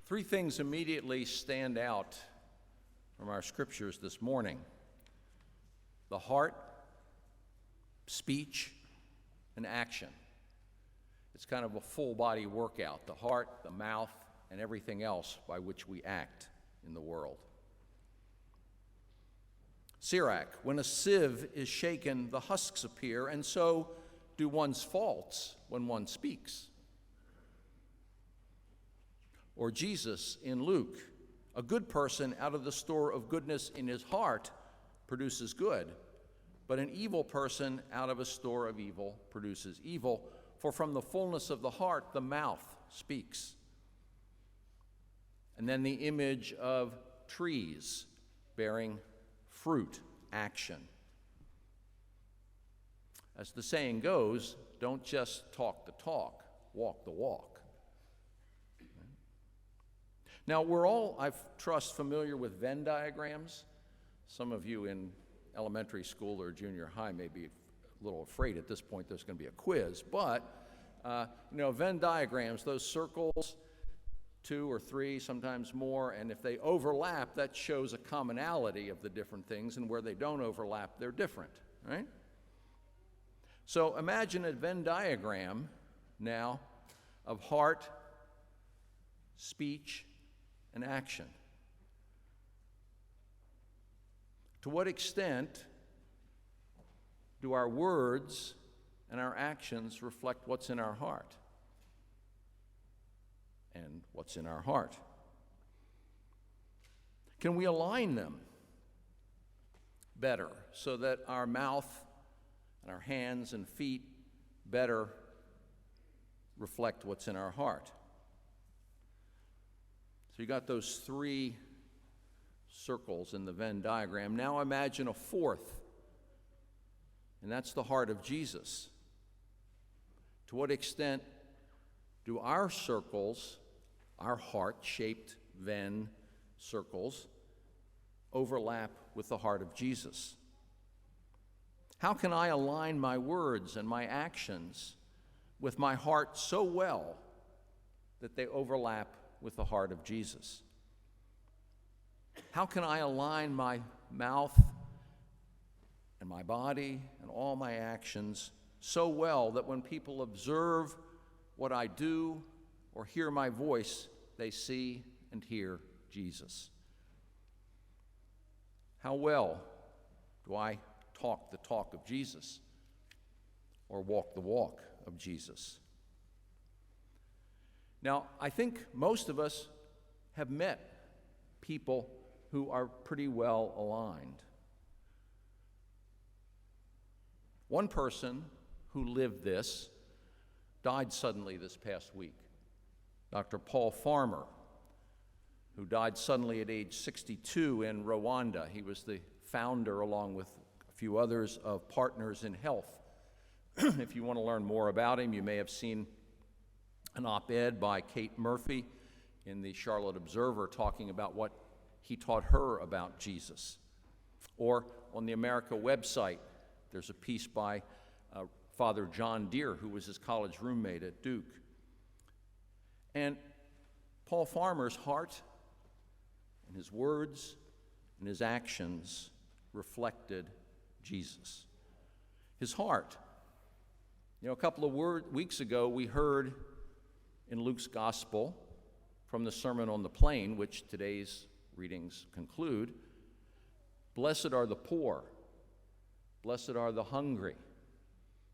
Three things immediately stand out from our scriptures this morning: the heart, speech, and action. It's kind of a full-body workout: the heart, the mouth, and everything else by which we act in the world. Sirach: when a sieve is shaken, the husks appear, and so do one's faults when one speaks. Or Jesus in Luke: a good person out of the store of goodness in his heart produces good, but an evil person out of a store of evil produces evil, for from the fullness of the heart the mouth speaks. And then the image of trees bearing fruit, action. As the saying goes, don't just talk the talk, walk the walk. Now, we're all, I trust, familiar with Venn diagrams. Some of you in elementary school or junior high may be a little afraid at this point there's going to be a quiz, but Venn diagrams, those circles, 2 or 3, sometimes more, and if they overlap, that shows a commonality of the different things, and where they don't overlap, they're different, right? So imagine a Venn diagram now of heart, speech, and action. To what extent do our words and our actions reflect what's in our heart? And what's in our heart? Can we align them better so that our mouth and our hands and feet better reflect what's in our heart? So you got those 3 circles in the Venn diagram. Now imagine a 4th, and that's the heart of Jesus. To what extent do our circles, our heart-shaped Venn circles, overlap with the heart of Jesus? How can I align my words and my actions with my heart so well that they overlap with the heart of Jesus? How can I align my mouth and my body and all my actions so well that when people observe what I do or hear my voice, they see and hear Jesus? How well do I talk the talk of Jesus or walk the walk of Jesus? Now, I think most of us have met people who are pretty well aligned. One person who lived this died suddenly this past week. Dr. Paul Farmer, who died suddenly at age 62 in Rwanda. He was the founder, along with a few others, of Partners in Health. If you want to learn more about him, you may have seen an op-ed by Kate Murphy in the Charlotte Observer talking about what he taught her about Jesus. Or on the America website, there's a piece by Father John Deere, who was his college roommate at Duke. And Paul Farmer's heart and his words and his actions reflected Jesus. His heart. A couple of weeks ago, we heard in Luke's Gospel from the Sermon on the Plain, which today's readings conclude, "Blessed are the poor, blessed are the hungry,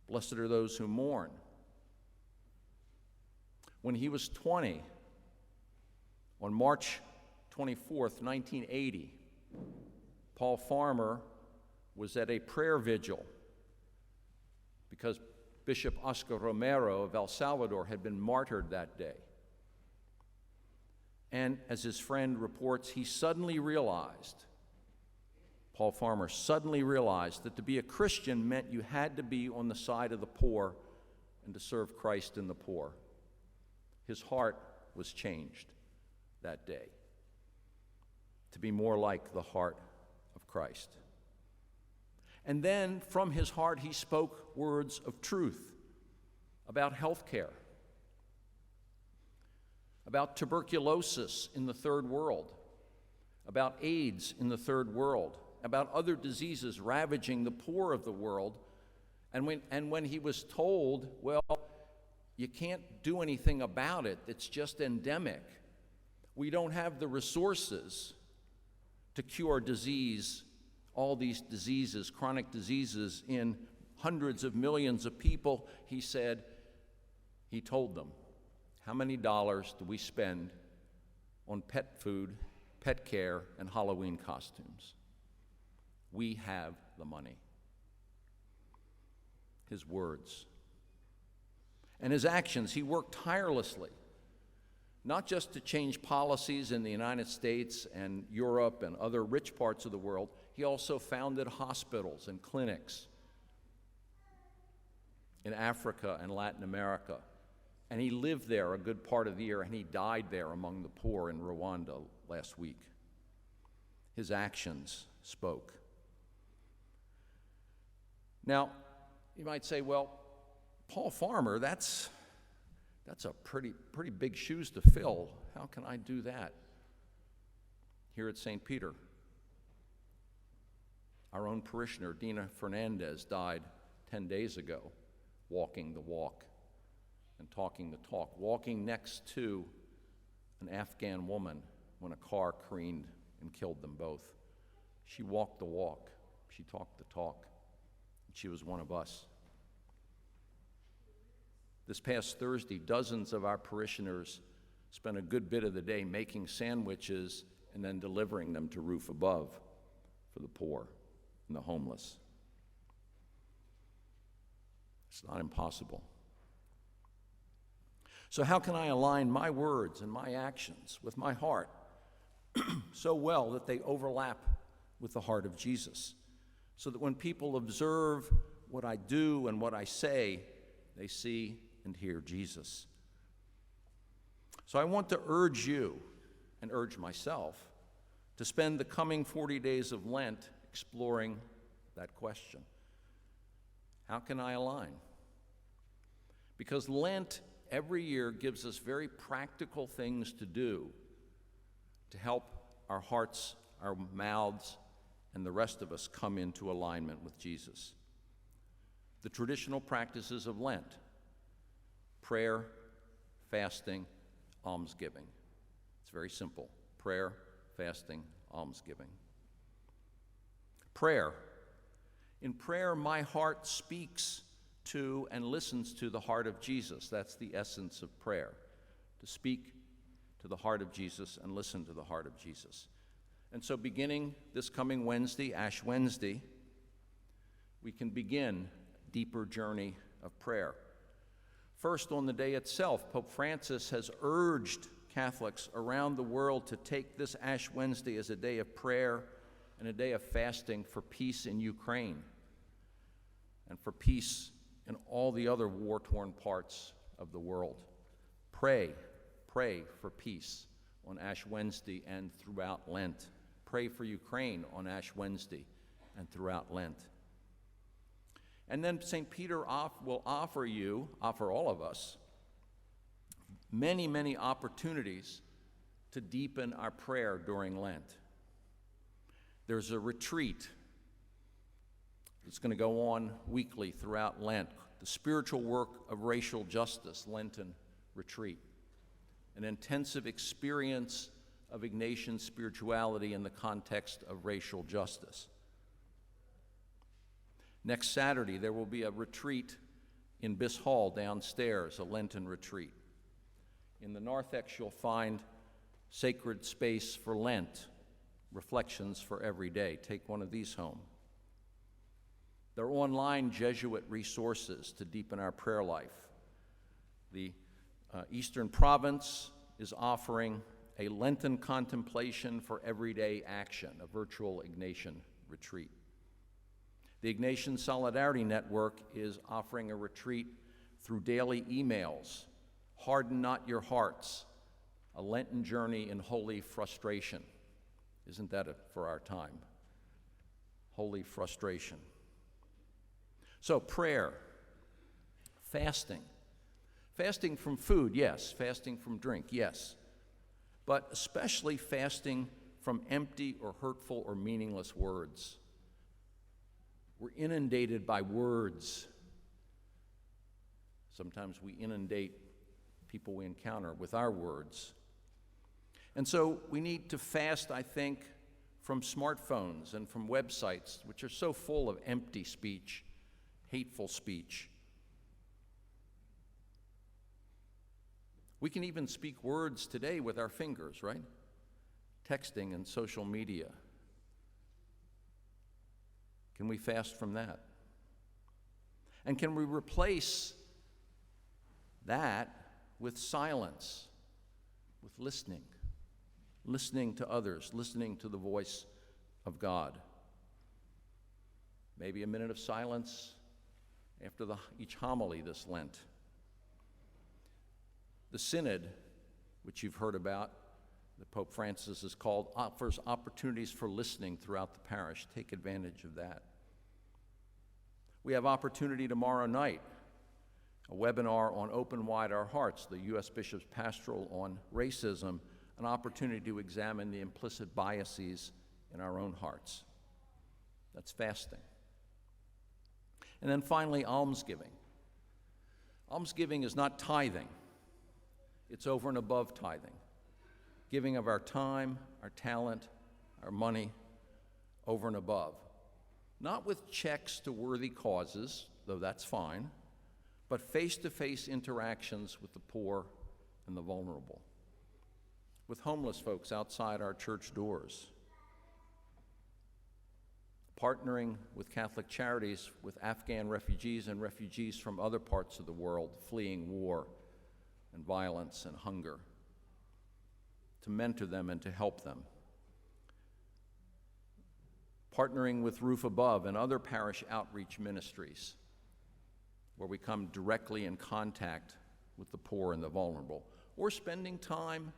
blessed are those who mourn." When he was 20, on March 24th, 1980, Paul Farmer was at a prayer vigil because Bishop Oscar Romero of El Salvador had been martyred that day. And as his friend reports, he suddenly realized, Paul Farmer suddenly realized, that to be a Christian meant you had to be on the side of the poor and to serve Christ in the poor. His heart was changed that day to be more like the heart of Christ. And then from his heart he spoke words of truth about health care, about tuberculosis in the third world, about AIDS in the third world, about other diseases ravaging the poor of the world. And when he was told, well, you can't do anything about it, it's just endemic. We don't have the resources to cure disease, all these diseases, chronic diseases in hundreds of millions of people. He told them, how many dollars do we spend on pet food, pet care, and Halloween costumes? We have the money. His words. And his actions, he worked tirelessly, not just to change policies in the United States and Europe and other rich parts of the world. He also founded hospitals and clinics in Africa and Latin America. And he lived there a good part of the year, and he died there among the poor in Rwanda last week. His actions spoke. Now, you might say, well, Paul Farmer, that's a pretty big shoes to fill. How can I do that? Here at St. Peter, our own parishioner, Dina Fernandez, died 10 days ago, walking the walk and talking the talk, walking next to an Afghan woman when a car careened and killed them both. She walked the walk, she talked the talk, and she was one of us. This past Thursday, dozens of our parishioners spent a good bit of the day making sandwiches and then delivering them to Roof Above for the poor and the homeless. It's not impossible. So how can I align my words and my actions with my heart so well that they overlap with the heart of Jesus, so that when people observe what I do and what I say, they see and hear Jesus? So I want to urge you and urge myself to spend the coming 40 days of Lent exploring that question. How can I align? Because Lent every year gives us very practical things to do to help our hearts, our mouths, and the rest of us come into alignment with Jesus. The traditional practices of Lent: prayer, fasting, almsgiving. It's very simple. Prayer, fasting, almsgiving. Prayer. In prayer, my heart speaks to and listens to the heart of Jesus. That's the essence of prayer, to speak to the heart of Jesus and listen to the heart of Jesus. And so beginning this coming Wednesday, Ash Wednesday, we can begin a deeper journey of prayer. First, on the day itself, Pope Francis has urged Catholics around the world to take this Ash Wednesday as a day of prayer and a day of fasting for peace in Ukraine and for peace in all the other war-torn parts of the world. Pray for peace on Ash Wednesday and throughout Lent. Pray for Ukraine on Ash Wednesday and throughout Lent. And then St. Peter will offer all of us, many, many opportunities to deepen our prayer during Lent. There's a retreat that's going to go on weekly throughout Lent, the spiritual work of racial justice, Lenten retreat, an intensive experience of Ignatian spirituality in the context of racial justice. Next Saturday, there will be a retreat in Biss Hall downstairs, a Lenten retreat. In the narthex, you'll find Sacred Space for Lent, reflections for every day. Take one of these home. There are online Jesuit resources to deepen our prayer life. The Eastern Province is offering a Lenten contemplation for everyday action, a virtual Ignatian retreat. The Ignatian Solidarity Network is offering a retreat through daily emails, Harden Not Your Hearts, a Lenten journey in holy frustration. Isn't that it for our time? Holy frustration. So prayer, fasting. Fasting from food, yes. Fasting from drink, yes. but especially fasting from empty or hurtful or meaningless words. We're inundated by words. Sometimes we inundate people we encounter with our words. And so we need to fast, I think, from smartphones and from websites, which are so full of empty speech, hateful speech. We can even speak words today with our fingers, right? Texting and social media. Can we fast from that? And can we replace that with silence, with listening? Listening to others, listening to the voice of God. Maybe a minute of silence after each homily this Lent. The Synod, which you've heard about, that Pope Francis has called, offers opportunities for listening throughout the parish. Take advantage of that. We have opportunity tomorrow night, a webinar on Open Wide Our Hearts, the U.S. Bishop's Pastoral on Racism, an opportunity to examine the implicit biases in our own hearts. That's fasting. And then finally, almsgiving. Almsgiving is not tithing. It's over and above tithing. Giving of our time, our talent, our money, over and above. Not with checks to worthy causes, though that's fine, but face-to-face interactions with the poor and the vulnerable. With homeless folks outside our church doors. Partnering with Catholic Charities with Afghan refugees and refugees from other parts of the world fleeing war and violence and hunger, to mentor them and to help them. Partnering with Roof Above and other parish outreach ministries where we come directly in contact with the poor and the vulnerable, or spending time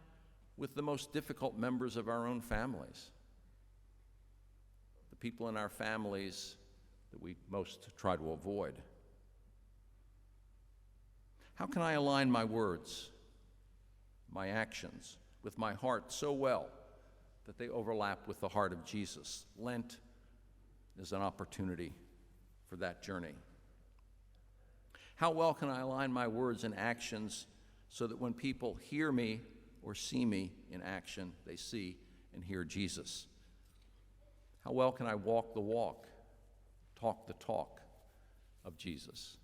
with the most difficult members of our own families, the people in our families that we most try to avoid. How can I align my words, my actions, with my heart so well that they overlap with the heart of Jesus? Lent is an opportunity for that journey. How well can I align my words and actions so that when people hear me or see me in action, they see and hear Jesus? How well can I walk the walk, talk the talk of Jesus?